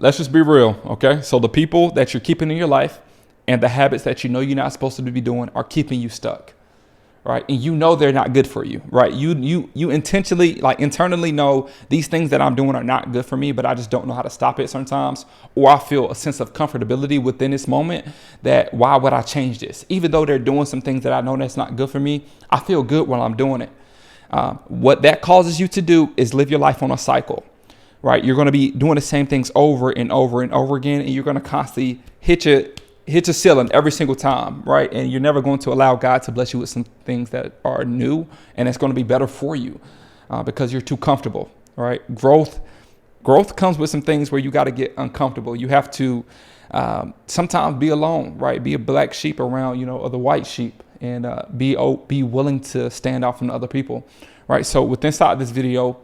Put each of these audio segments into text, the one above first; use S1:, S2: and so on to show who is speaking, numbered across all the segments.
S1: let's just be real, okay? So the people that you're keeping in your life and the habits that you know you're not supposed to be doing are keeping you stuck, right? And you know they're not good for you, right? You intentionally, like internally know these things that I'm doing are not good for me, but I just don't know how to stop it sometimes. Or I feel a sense of comfortability within this moment that why would I change this? Even though they're doing some things that I know that's not good for me, I feel good while I'm doing it. What that causes you to do is live your life on a cycle, right? You're going to be doing the same things over and over and over again, and you're going to constantly hit your ceiling every single time, right? And you're never going to allow God to bless you with some things that are new and it's going to be better for you because you're too comfortable, right? Growth comes with some things where you got to get uncomfortable. You have to sometimes be alone, right? Be a black sheep around, other white sheep, and be willing to stand out from other people, right? So with inside this video,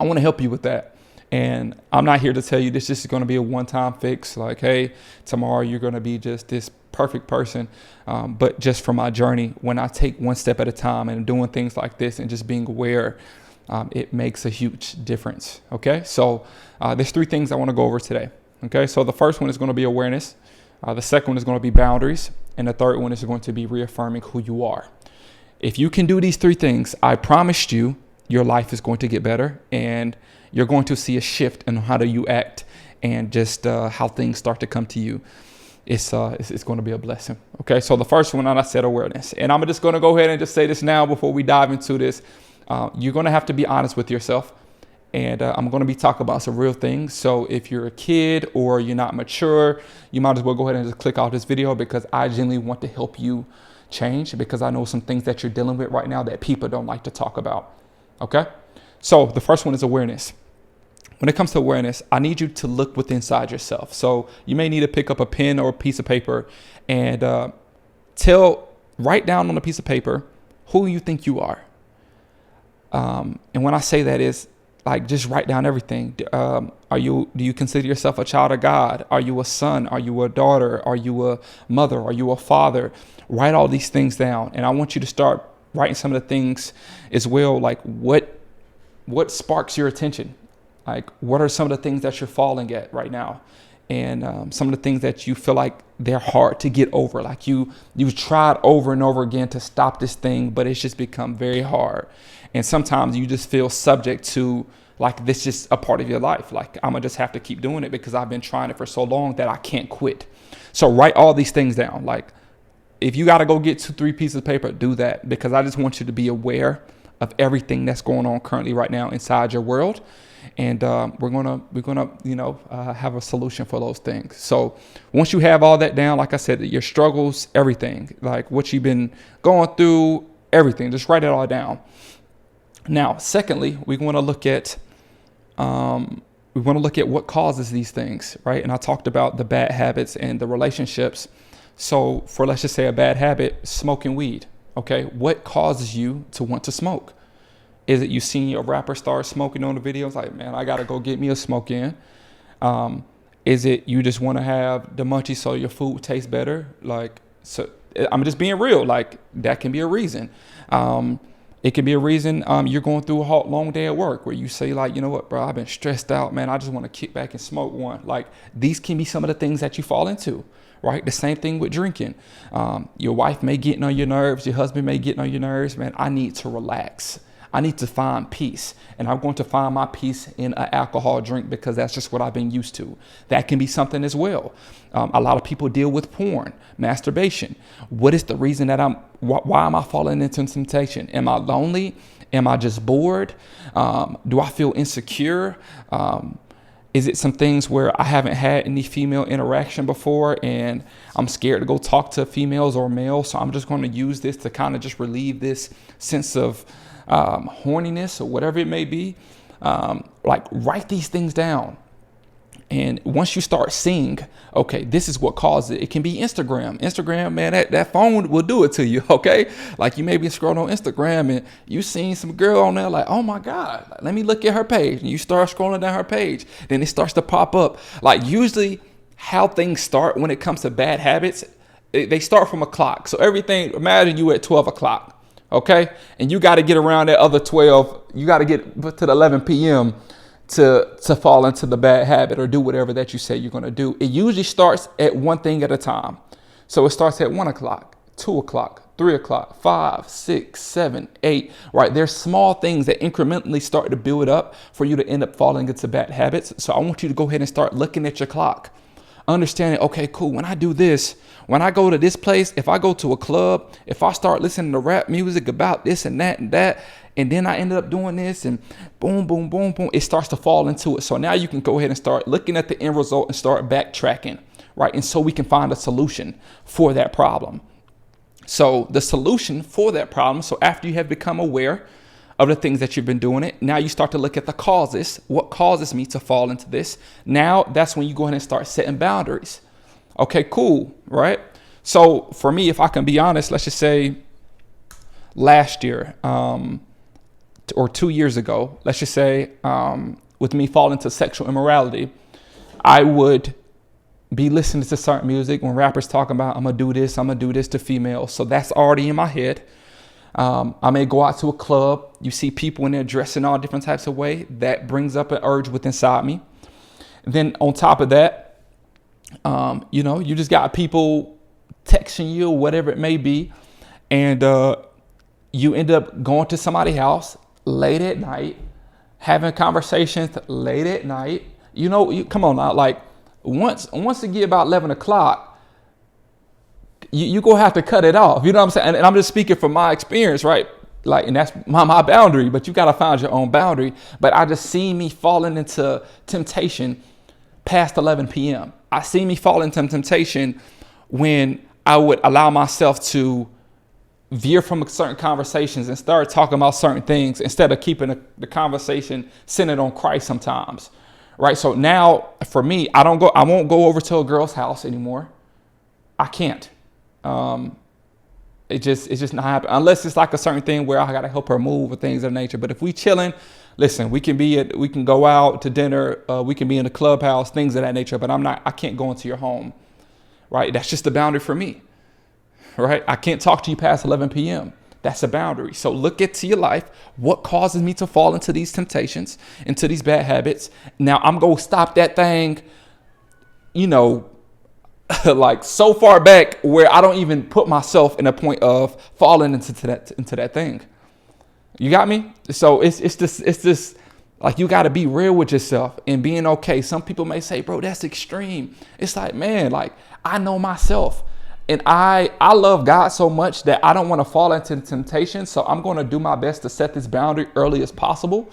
S1: I want to help you with that. And I'm not here to tell you this is going to be a one-time fix. Like, hey, tomorrow you're going to be just this perfect person. But just from my journey, when I take one step at a time and doing things like this and just being aware, it makes a huge difference. Okay, so there's 3 things I want to go over today. Okay, so the first one is going to be awareness. The second one is going to be boundaries. And the third one is going to be reaffirming who you are. If you can do these 3 things, I promised you, your life is going to get better and you're going to see a shift in how do you act and just how things start to come to you. It's going to be a blessing. Okay, so the first one, I said awareness. And I'm just going to go ahead and just say this now before we dive into this. You're going to have to be honest with yourself. And I'm going to be talking about some real things. So if you're a kid or you're not mature, you might as well go ahead and just click off this video because I genuinely want to help you change because I know some things that you're dealing with right now that people don't like to talk about. Okay, so the first one is awareness. When it comes to awareness, I need you to look within inside yourself. So you may need to pick up a pen or a piece of paper and write down on a piece of paper who you think you are. And when I say that is like, just write down everything. Do you consider yourself a child of God? Are you a son? Are you a daughter? Are you a mother? Are you a father? Write all these things down. And I want you to start writing some of the things as well. Like what sparks your attention? Like, what are some of the things that you're falling at right now? And some of the things that you feel like they're hard to get over. Like you've tried over and over again to stop this thing, but it's just become very hard. And sometimes you just feel subject to like this just a part of your life. Like I'm gonna just have to keep doing it because I've been trying it for so long that I can't quit. So write all these things down. Like if you got to go get 2-3 pieces of paper, do that because I just want you to be aware of everything that's going on currently right now inside your world. And we're gonna have a solution for those things. So once you have all that down, like I said, your struggles, everything, like what you've been going through, everything, just write it all down. Now, secondly, we want to look at what causes these things, right? And I talked about the bad habits and the relationships. So for, let's just say, a bad habit, smoking weed. Okay, what causes you to want to smoke? Is it you seen a rapper start smoking on the videos? Like, man, I got to go get me a smoke in. Is it you just want to have the munchies so your food tastes better? Like, so I'm just being real. Like, that can be a reason. It can be a reason you're going through a long day at work where you say, like, you know what, bro, I've been stressed out, man. I just want to kick back and smoke one. Like, these can be some of the things that you fall into, right? The same thing with drinking. Your wife may get on your nerves. Your husband may get on your nerves. Man, I need to relax. I need to find peace, and I'm going to find my peace in an alcohol drink because that's just what I've been used to. That can be something as well. A lot of people deal with porn, masturbation. What is the reason that why am I falling into temptation? Am I lonely? Am I just bored? Do I feel insecure? Is it some things where I haven't had any female interaction before and I'm scared to go talk to females or males? So I'm just going to use this to kind of just relieve this sense of horniness or whatever it may be. Like, write these things down. And once you start seeing, okay, this is what caused it. It can be Instagram, man, that phone will do it to you. Okay. Like, you may be scrolling on Instagram and you seen some girl on there like, oh my God, let me look at her page. And you start scrolling down her page. Then it starts to pop up. Like, usually how things start when it comes to bad habits, they start from a clock. So everything, imagine you at 12 o'clock. Okay. And you got to get around that other 12. You got to get to the 11 p.m. to fall into the bad habit or do whatever that you say you're going to do. It usually starts at one thing at a time. So it starts at 1 o'clock, 2 o'clock, 3 o'clock, 5, 6, 7, 8, right? There's small things that incrementally start to build up for you to end up falling into bad habits. So I want you to go ahead and start looking at your clock, understanding, okay, cool. When I do this, when I go to this place, if I go to a club, if I start listening to rap music about this and that, and then I ended up doing this and boom, boom, boom, boom, it starts to fall into it. So now you can go ahead and start looking at the end result and start backtracking, right? And so we can find a solution for that problem. So the solution for that problem, so after you have become aware of the things that you've been doing it, now you start to look at the causes. What causes me to fall into this? Now that's when you go ahead and start setting boundaries. Okay, cool, right? So for me, if I can be honest, let's just say last year, or 2 years ago, let's just say, with me falling into sexual immorality, I would be listening to certain music when rappers talking about, I'm gonna do this to females. So that's already in my head. I may go out to a club. You see people in there dressing all different types of way. That brings up an urge within inside me. And then on top of that, you just got people texting you or whatever it may be. And you end up going to somebody's house late at night, having conversations late at night. Come on now, like once it get about 11 o'clock, you gonna have to cut it off. You know what I'm saying? And I'm just speaking from my experience, right? Like, and that's my boundary, but you gotta find your own boundary. But I just see me falling into temptation past 11 p.m. I see me fall into temptation when I would allow myself to veer from certain conversations and start talking about certain things instead of keeping the conversation centered on Christ sometimes. Right. So now for me, I won't go over to a girl's house anymore. I can't. It's just not happening unless it's like a certain thing where I got to help her move or things of that nature. But if we chilling, listen, we can go out to dinner. We can be in the clubhouse, things of that nature. But I can't go into your home. Right. That's just the boundary for me. Right. I can't talk to you past 11 p.m. That's a boundary. So look into your life. What causes me to fall into these temptations, into these bad habits? Now I'm going to stop that thing, like so far back where I don't even put myself in a point of falling into that thing. You got me? So it's this like, you got to be real with yourself and being okay. Some people may say, bro, that's extreme. It's like, man, like I know myself. And I love God so much that I don't want to fall into temptation. So I'm going to do my best to set this boundary early as possible.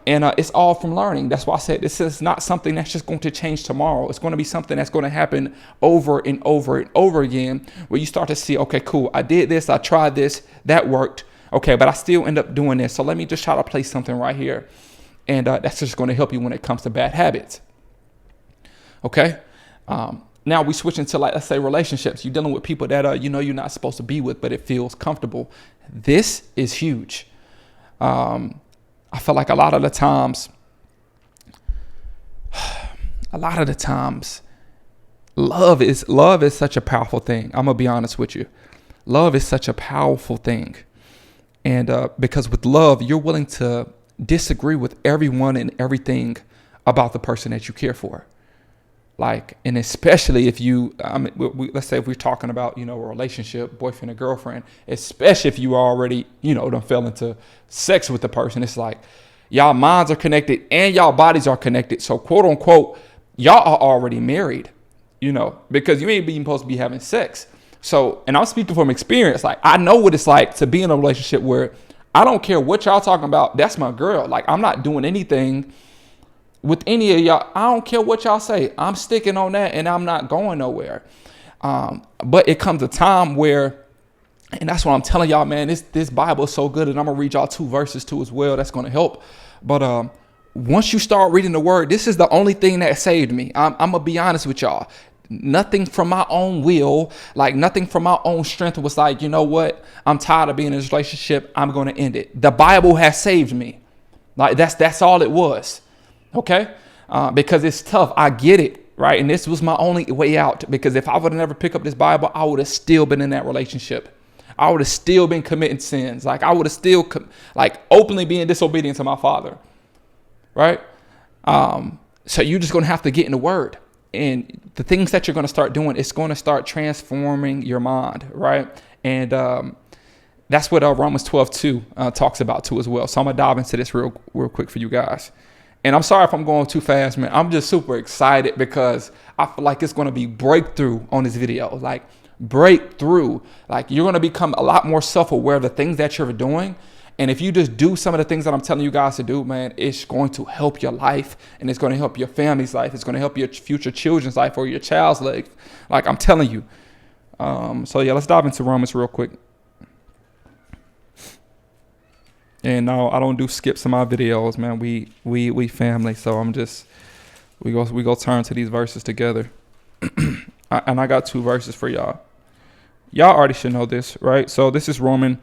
S1: And it's all from learning. That's why I said this is not something that's just going to change tomorrow. It's going to be something that's going to happen over and over and over again, where you start to see, okay, cool, I did this, I tried this, that worked. Okay, but I still end up doing this. So let me just try to place something right here. And that's just going to help you when it comes to bad habits. Okay. Now we switch into, like, let's say relationships. You're dealing with people that you're not supposed to be with, but it feels comfortable. This is huge. I feel like a lot of the times, love is such a powerful thing. I'm gonna be honest with you. Love is such a powerful thing, and because with love, you're willing to disagree with everyone and everything about the person that you care for. Like, and especially if let's say if we're talking about, a relationship, boyfriend and girlfriend, especially if you already, done fell into sex with the person, it's like y'all minds are connected and y'all bodies are connected. So quote unquote, y'all are already married, because you ain't even supposed to be having sex. So, and I'm speaking from experience. Like, I know what it's like to be in a relationship where I don't care what y'all talking about. That's my girl. Like, I'm not doing anything with any of y'all. I don't care what y'all say. I'm sticking on that and I'm not going nowhere. But it comes a time where, and that's what I'm telling y'all, man, this Bible is so good. And I'm going to read y'all 2 verses too as well. That's going to help. But once you start reading the word, this is the only thing that saved me. I'm going to be honest with y'all. Nothing from my own will, like nothing from my own strength was like, you know what? I'm tired of being in this relationship. I'm going to end it. The Bible has saved me. Like that's all it was. Okay. Because it's tough. I get it. Right. And this was my only way out, because if I would have never picked up this Bible, I would have still been in that relationship. I would have still been committing sins. Like I would have still openly being disobedient to my father. Right. So you're just going to have to get in the word. And the things that you're going to start doing, it's going to start transforming your mind, right? And that's what Romans 12:2 talks about too as well. So I'm going to dive into this real quick for you guys. And I'm sorry if I'm going too fast, man. I'm just super excited because I feel like it's going to be breakthrough on this video. Like breakthrough. Like you're going to become a lot more self-aware of the things that you're doing. And if you just do some of the things that I'm telling you guys to do, man, it's going to help your life, and it's going to help your family's life. It's going to help your future children's life or your child's life. Like I'm telling you. So yeah, let's dive into Romans real quick. And no, I don't do skips in my videos, man. We family, so we go turn to these verses together. And I got 2 verses for y'all. Y'all already should know this, right? So this is Romans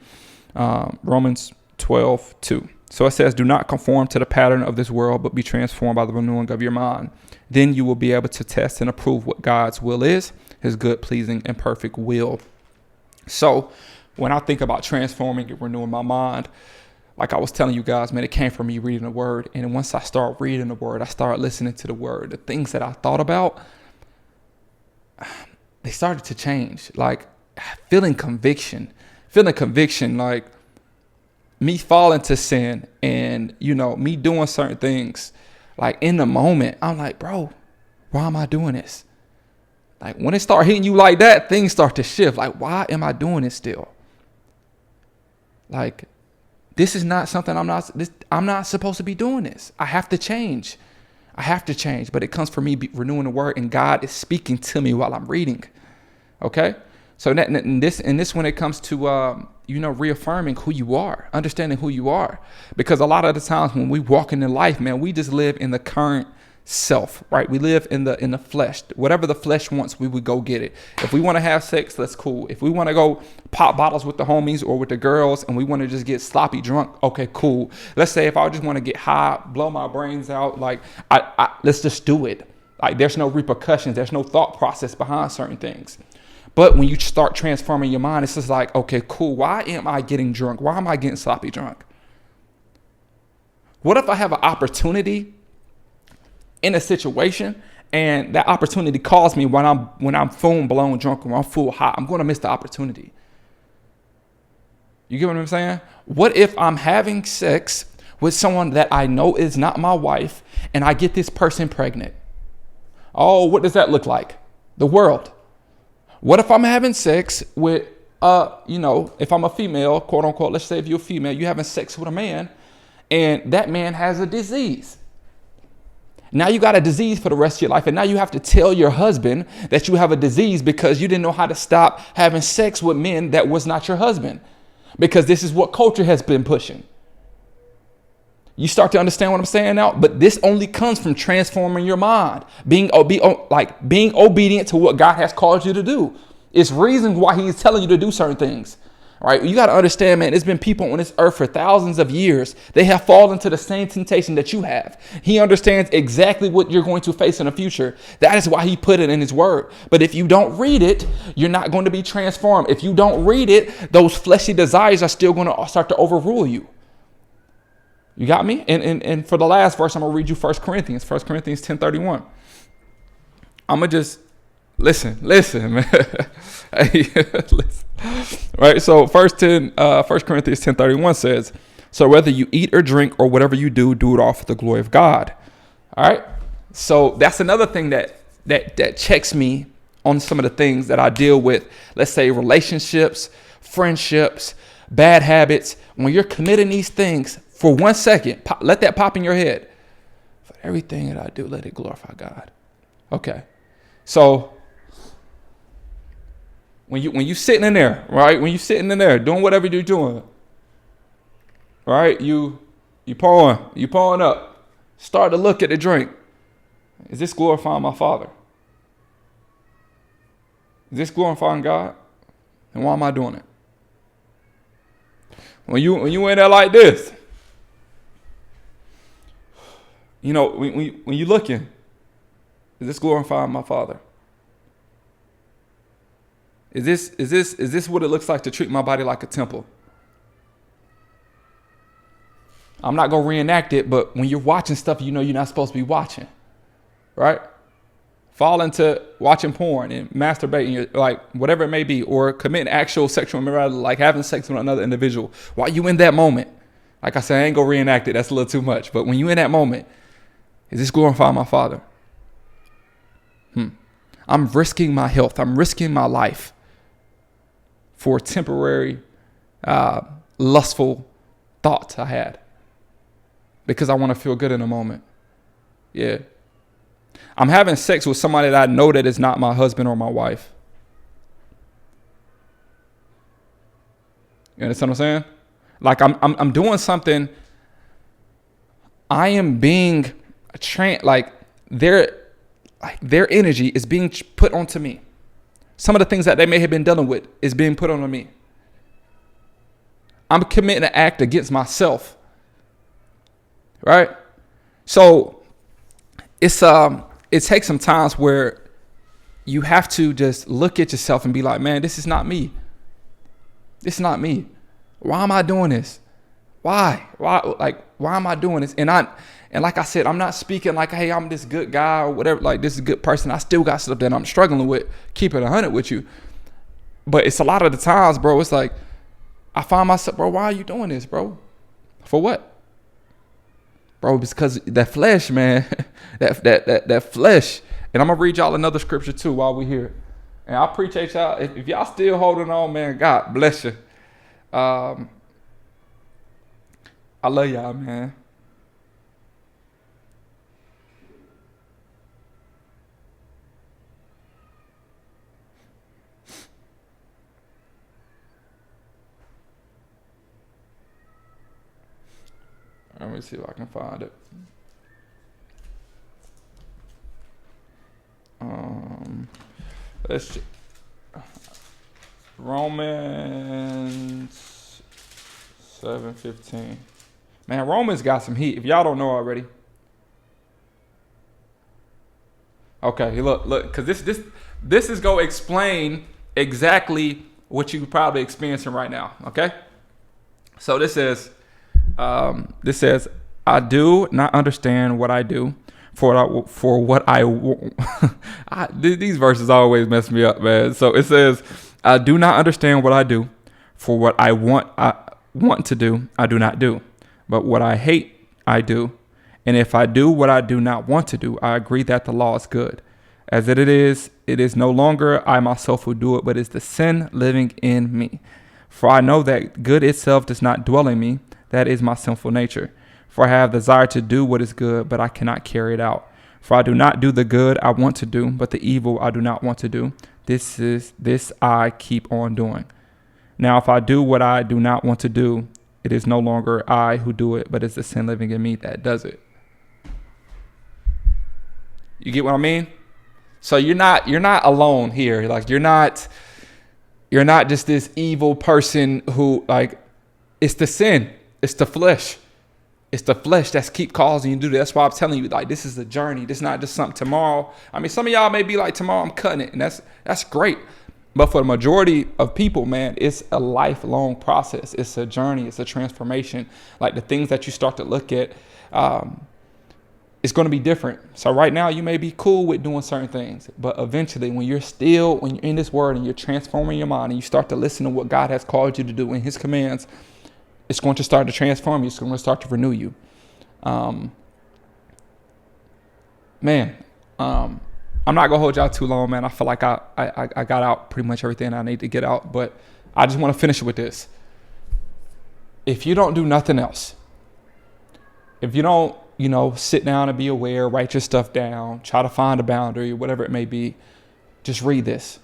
S1: 12:2. So it says, do not conform to the pattern of this world, but be transformed by the renewing of your mind. Then you will be able to test and approve what God's will is, his good, pleasing, and perfect will. So when I think about transforming and renewing my mind, like I was telling you guys, man, it came from me reading the word. And once I start reading the word, I start listening to the word. The things that I thought about, they started to change. Like feeling conviction, like me falling to sin and, me doing certain things. Like in the moment, I'm like, bro, why am I doing this? Like when it start hitting you like that, things start to shift. Like, why am I doing this still? Like, this is not something I'm not supposed to be doing this. I have to change. But it comes from me renewing the word, and God is speaking to me while I'm reading. Okay. So in this when it comes to, reaffirming who you are, understanding who you are, because a lot of the times when we walk in life, man, we just live in the current self, right? We live in the flesh. Whatever the flesh wants, we would go get it. If we want to have sex, that's cool. If we want to go pop bottles with the homies or with the girls and we want to just get sloppy drunk, okay, cool. Let's say if I just want to get high, blow my brains out, like let's just do it. Like there's no repercussions. There's no thought process behind certain things. But when you start transforming your mind, it's just like, okay, cool. Why am I getting drunk? Why am I getting sloppy drunk? What if I have an opportunity in a situation and that opportunity calls me when I'm full blown drunk or I'm full hot? I'm going to miss the opportunity. You get what I'm saying? What if I'm having sex with someone that I know is not my wife and I get this person pregnant? Oh, what does that look like? The world. What if I'm having sex with, if I'm a female, quote unquote, let's say if you're a female, you're having sex with a man and that man has a disease. Now you got a disease for the rest of your life. And now you have to tell your husband that you have a disease because you didn't know how to stop having sex with men that was not your husband. Because this is what culture has been pushing. You start to understand what I'm saying now? But this only comes from transforming your mind, being obedient to what God has called you to do. It's reasons why he's telling you to do certain things. All right, you got to understand, man, there's been people on this earth for thousands of years. They have fallen into the same temptation that you have. He understands exactly what you're going to face in the future. That is why he put it in his word. But if you don't read it, you're not going to be transformed. If you don't read it, those fleshy desires are still going to start to overrule you. You got me? And for the last verse, I'm going to read you 1 Corinthians 10:31. I'm going to just listen, man. Hey, listen. Right. So 1 Corinthians 10:31 says, so whether you eat or drink or whatever you do, do it all for the glory of God. All right. So that's another thing that checks me on some of the things that I deal with. Let's say relationships, friendships, bad habits. When you're committing these things for 1 second, let that pop in your head. For everything that I do, let it glorify God. Okay. So when you sitting in there, right? When you sitting in there doing whatever you're doing, right? You pouring up. Start to look at the drink. Is this glorifying my Father? Is this glorifying God? And why am I doing it? When you in there like this, when you looking, is this glorifying my Father? Is this what it looks like to treat my body like a temple? I'm not going to reenact it, but when you're watching stuff you know you're not supposed to be watching, right? Fall into watching porn and masturbating, like whatever it may be, or committing actual sexual immorality, like having sex with another individual while you in that moment. Like I said, I ain't going to reenact it. That's a little too much. But when you in that moment, is this glorifying my Father? I'm risking my health. I'm risking my life for temporary, lustful thoughts I had because I want to feel good in a moment. Yeah. I'm having sex with somebody that I know that is not my husband or my wife. You understand what I'm saying? Like I'm doing something. I am being like their energy is being put onto me. Some of the things that they may have been dealing with is being put onto me. I'm committing an act against myself. Right? So it takes some times where you have to just look at yourself and be like, man, this is not me. This is not me. Why am I doing this? Why? Why am I doing this? And like I said, I'm not speaking like, hey, I'm this good guy or whatever. Like, this is a good person. I still got stuff that I'm struggling with. Keep it 100 with you. But it's a lot of the times, bro, it's like, I find myself, bro, why are you doing this, bro? For what? Bro, it's because that flesh, man, that flesh. And I'm going to read y'all another scripture too while we're here. And I appreciate y'all. If y'all still holding on, man, God bless you. I love y'all, man. Let me see if I can find it. Let's Romans 7:15. Man, Romans got some heat. If y'all don't know already. Okay, look, because this is gonna explain exactly what you probably experiencing right now. Okay, so this says, I do not understand what I do. For what I these verses always mess me up, man. So it says, I do not understand what I do. For what I want to do, I do not do. But what I hate, I do. And if I do what I do not want to do, I agree that the law is good. As it is no longer I myself who do it, but it's the sin living in me. For I know that good itself does not dwell in me. That is my sinful nature. For I have desire to do what is good, but I cannot carry it out. For I do not do the good I want to do, but the evil I do not want to do. This I keep on doing. Now, if I do what I do not want to do, it is no longer I who do it, but it's the sin living in me that does it. You get what I mean? So you're not alone here. Like you're not just this evil person who, like, it's the sin. It's the flesh. It's the flesh that's keep causing you to do that. That's why I'm telling you, like, this is a journey. This is not just something tomorrow. I mean, some of y'all may be like, tomorrow I'm cutting it, and that's great. But for the majority of people, man, it's a lifelong process. It's a journey. It's a transformation. Like the things that you start to look at, it's going to be different. So right now you may be cool with doing certain things, but eventually when you're in this word and you're transforming your mind and you start to listen to what God has called you to do in his commands, it's going to start to transform you. It's going to start to renew you. I'm not gonna hold y'all too long, man. I feel like I got out pretty much everything I need to get out, but I just want to finish with this. If you don't do nothing else, if you don't, sit down and be aware, write your stuff down, try to find a boundary, whatever it may be, just read this.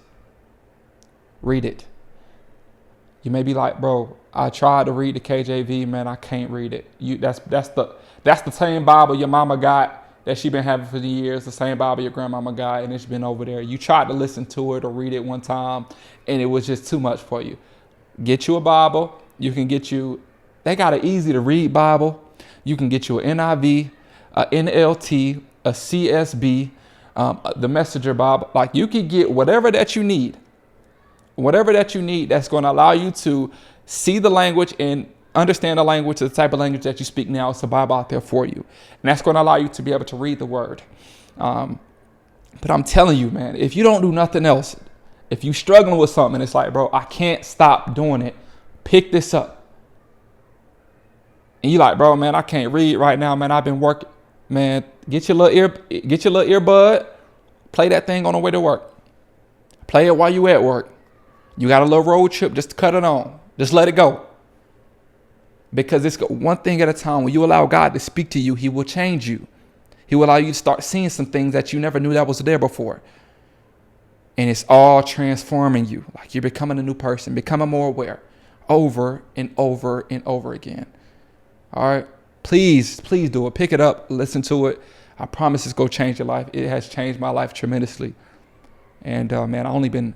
S1: Read it. You may be like, bro, I tried to read the KJV, man. I can't read it. That's the same Bible your mama got that she been having for the years, the same Bible your grandmama got, and it's been over there. You tried to listen to it or read it one time, and it was just too much for you. Get you a Bible. They got an easy to read Bible. You can get you an NIV, a NLT, a CSB, the Messenger Bible. Like, you can get whatever that you need that's going to allow you to see the language and understand the language, the type of language that you speak now. It's the Bible out there for you. And that's going to allow you to be able to read the word. But I'm telling you, man, if you don't do nothing else, if you're struggling with something, it's like, bro, I can't stop doing it. Pick this up. And you like, bro, man, I can't read right now, man. I've been working. Man, get your little earbud, play that thing on the way to work. Play it while you at work. You got a little road trip, just cut it on. Just let it go. Because it's one thing at a time. When you allow God to speak to you, he will change you. He will allow you to start seeing some things that you never knew that was there before. And it's all transforming you. Like you're becoming a new person, becoming more aware over and over and over again. All right. Please do it. Pick it up. Listen to it. I promise it's going to change your life. It has changed my life tremendously. And man, I've only been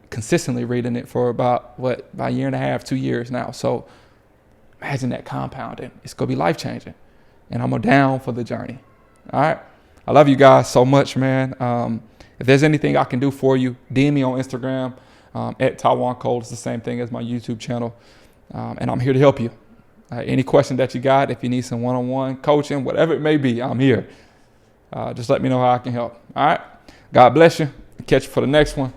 S1: consistently reading it for about a year and a half, 2 years now. So imagine that compounding. It's going to be life changing. And I'm down for the journey. All right. I love you guys so much, man. If there's anything I can do for you, DM me on Instagram at Taiwan Cole. It's the same thing as my YouTube channel. And I'm here to help you. Any question that you got, if you need some one-on-one coaching, whatever it may be, I'm here. Just let me know how I can help. All right. God bless you. Catch you for the next one.